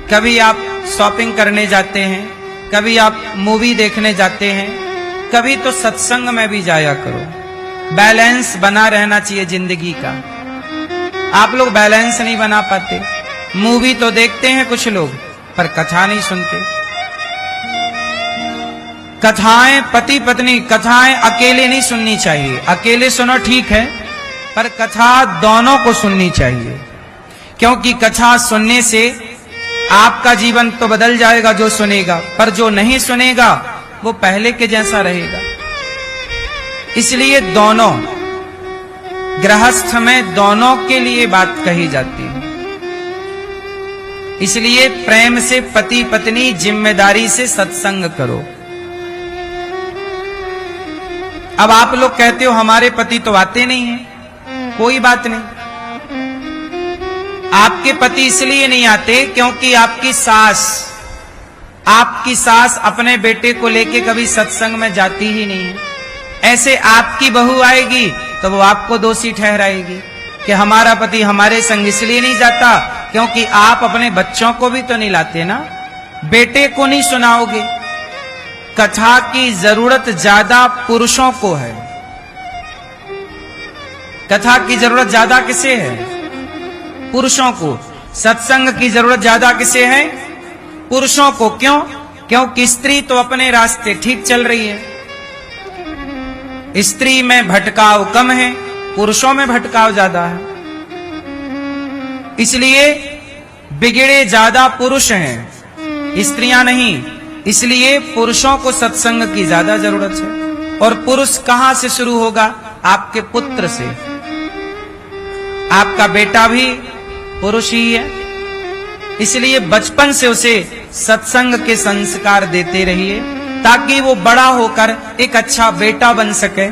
कभी आप शॉपिंग करने जाते हैं, कभी आप मूवी देखने जाते हैं, कभी तो सत्संग में भी जाया करो। बैलेंस बना रहना चाहिए जिंदगी का। आप लोग बैलेंस नहीं बना पाते। मूवी तो देखते हैं कुछ लोग, पर कथा नहीं सुनते। कथाएं पति पत्नी, कथाएं अकेले नहीं सुननी चाहिए। अकेले सुनो ठीक है, पर कथा दोनों को सुननी चाहिए, क्योंकि कथा सुनने से आपका जीवन तो बदल जाएगा जो सुनेगा, पर जो नहीं सुनेगा वो पहले के जैसा रहेगा। इसलिए दोनों, गृहस्थ में दोनों के लिए बात कही जाती है। इसलिए प्रेम से पति पत्नी जिम्मेदारी से सत्संग करो। अब आप लोग कहते हो हमारे पति तो आते नहीं हैं, कोई बात नहीं। आपके पति इसलिए नहीं आते क्योंकि आपकी सास अपने बेटे को लेके कभी सत्संग में जाती ही नहीं है। ऐसे आपकी बहू आएगी तो वो आपको दोषी ठहराएगी कि हमारा पति हमारे संग इसलिए नहीं जाता क्योंकि आप अपने बच्चों को भी तो नहीं लाते ना, बेटे को नहीं सुनाओगे। कथा की जरूरत ज्यादा पुरुषों को है। कथा की जरूरत ज्यादा किसे है? पुरुषों को। सत्संग की जरूरत ज्यादा किसे है? पुरुषों को। क्यों? क्योंकि स्त्री तो अपने रास्ते ठीक चल रही है। स्त्री में भटकाव कम है, पुरुषों में भटकाव ज्यादा है। इसलिए बिगड़े ज्यादा पुरुष हैं, स्त्रियां नहीं। इसलिए पुरुषों को सत्संग की ज्यादा जरूरत है। और पुरुष कहां से शुरू होगा? आपके पुत्र से। आपका बेटा भी पुरुष ही है, इसलिए बचपन से उसे सत्संग के संस्कार देते रहिए, ताकि वो बड़ा होकर एक अच्छा बेटा बन सके,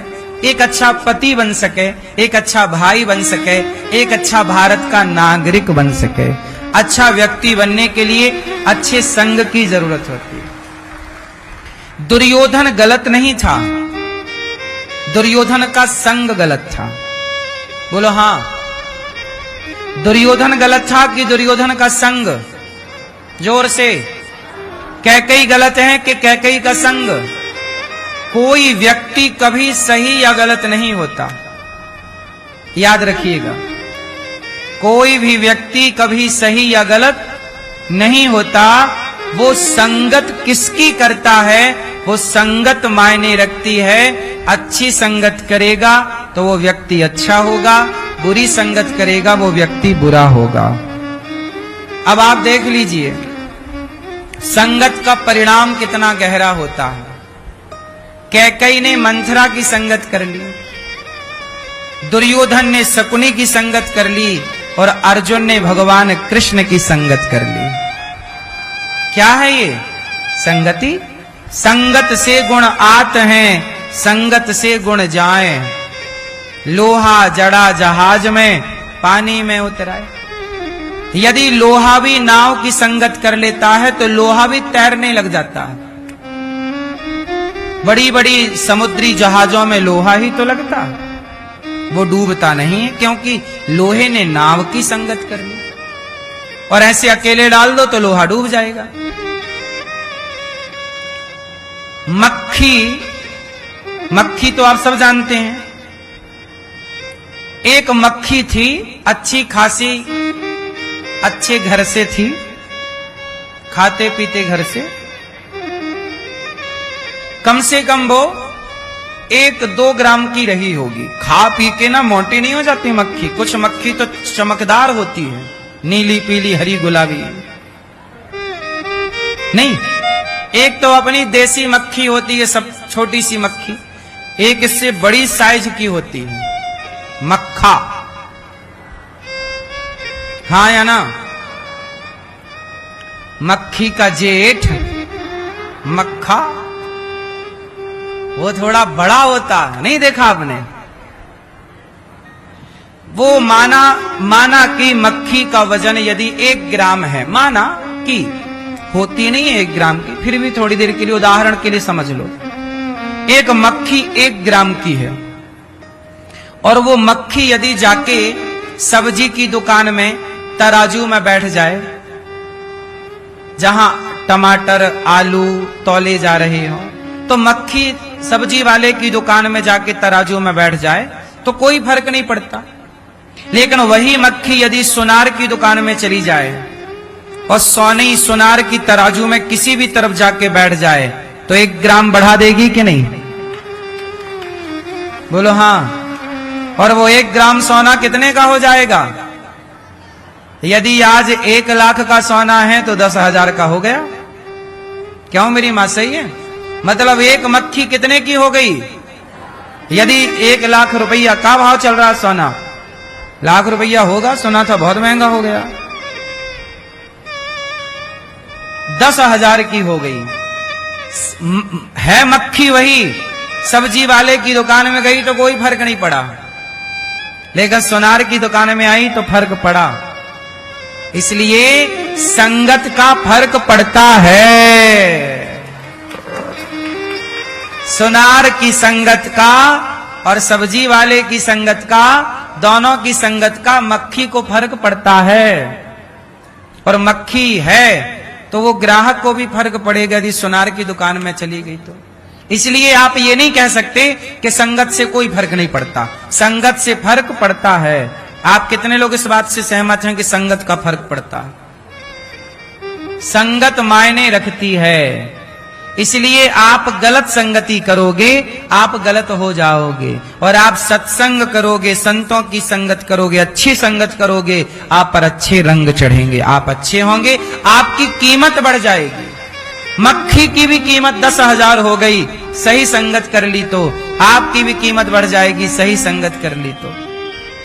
एक अच्छा पति बन सके, एक अच्छा भाई बन सके, एक अच्छा भारत का नागरिक बन सके। अच्छा व्यक्ति बनने के लिए अच्छे संग की जरूरत होती है। दुर्योधन गलत नहीं था, दुर्योधन का संग गलत था। बोलो हां, दुर्योधन गलत था कि दुर्योधन का संग? जोर से। कैकेयी गलत है कि कैकेयी का संग? कोई व्यक्ति कभी सही या गलत नहीं होता, याद रखिएगा। कोई भी व्यक्ति कभी सही या गलत नहीं होता। वो संगत किसकी करता है, वो संगत मायने रखती है। अच्छी संगत करेगा तो वो व्यक्ति अच्छा होगा, बुरी संगत करेगा वो व्यक्ति बुरा होगा। अब आप देख लीजिए संगत का परिणाम कितना गहरा होता है। कैकेयी ने मंथरा की संगत कर ली, दुर्योधन ने शकुनी की संगत कर ली, और अर्जुन ने भगवान कृष्ण की संगत कर ली। क्या है ये संगति? संगत से गुण आत हैं, संगत से गुण जाए। लोहा जड़ा जहाज में, पानी में उतराए। यदि लोहा भी नाव की संगत कर लेता है तो लोहा भी तैरने लग जाता है। बड़ी बड़ी समुद्री जहाजों में लोहा ही तो लगता है, वो डूबता नहीं है, क्योंकि लोहे ने नाव की संगत कर ली। और ऐसे अकेले डाल दो तो लोहा डूब जाएगा। मक्खी तो आप सब जानते हैं। एक मक्खी थी, अच्छी खासी अच्छे घर से थी, खाते पीते घर से। कम से कम वो 1-2 ग्राम की रही होगी। खा पी के ना मोटी नहीं हो जाती मक्खी, कुछ मक्खी तो चमकदार होती है, नीली पीली हरी गुलाबी। नहीं, एक तो अपनी देसी मक्खी होती है, सब छोटी सी मक्खी। एक इससे बड़ी साइज की होती है मक्खा। हाँ या ना? मक्खी का जेठ मक्खा, वो थोड़ा बड़ा होता है, नहीं देखा आपने? वो माना कि मक्खी का वजन यदि 1 ग्राम है, माना कि होती नहीं है 1 ग्राम की, फिर भी थोड़ी देर के लिए उदाहरण के लिए समझ लो। एक मक्खी 1 ग्राम की है, और वो मक्खी यदि जाके सब्जी की दुकान में तराजू में बैठ जाए जहां टमाटर आलू तौले जा रहे हो, तो मक्खी सब्जी वाले की दुकान में जाके तराजू में बैठ जाए तो कोई फर्क नहीं पड़ता। लेकिन वही मक्खी यदि सुनार की दुकान में चली जाए और सोनी सुनार की तराजू में किसी भी तरफ जाके बैठ जाए तो 1 ग्राम बढ़ा देगी कि नहीं? बोलो हाँ। और वो 1 ग्राम सोना कितने का हो जाएगा? यदि आज 1 लाख का सोना है तो 10,000 का हो गया। क्यों मेरी मां सही है? मतलब एक मक्खी कितने की हो गई? यदि 1 लाख रुपया का भाव चल रहा सोना, लाख रुपया होगा, सुना था बहुत महंगा हो गया, 10,000 की हो गई। है मक्खी वही, सब्जी वाले की दुकान में गई तो कोई फर्क नहीं पड़ा, लेकिन सुनार की दुकान में आई तो फर्क पड़ा। इसलिए संगत का फर्क पड़ता है। सुनार की संगत का और सब्जी वाले की संगत का, दोनों की संगत का मक्खी को फर्क पड़ता है। और मक्खी है तो वो ग्राहक को भी फर्क पड़ेगा यदि सुनार की दुकान में चली गई तो। इसलिए आप ये नहीं कह सकते कि संगत से कोई फर्क नहीं पड़ता, संगत से फर्क पड़ता है। आप कितने लोग इस बात से सहमत हैं कि संगत का फर्क पड़ता है? संगत मायने रखती है। इसलिए आप गलत संगति करोगे आप गलत हो जाओगे, और आप सत्संग करोगे, संतों की संगत करोगे, अच्छी संगत करोगे, आप पर अच्छे रंग चढ़ेंगे, आप अच्छे होंगे, आपकी कीमत बढ़ जाएगी। मक्खी की भी कीमत 10,000 हो गई, सही संगत कर ली तो आपकी भी कीमत बढ़ जाएगी, सही संगत कर ली तो।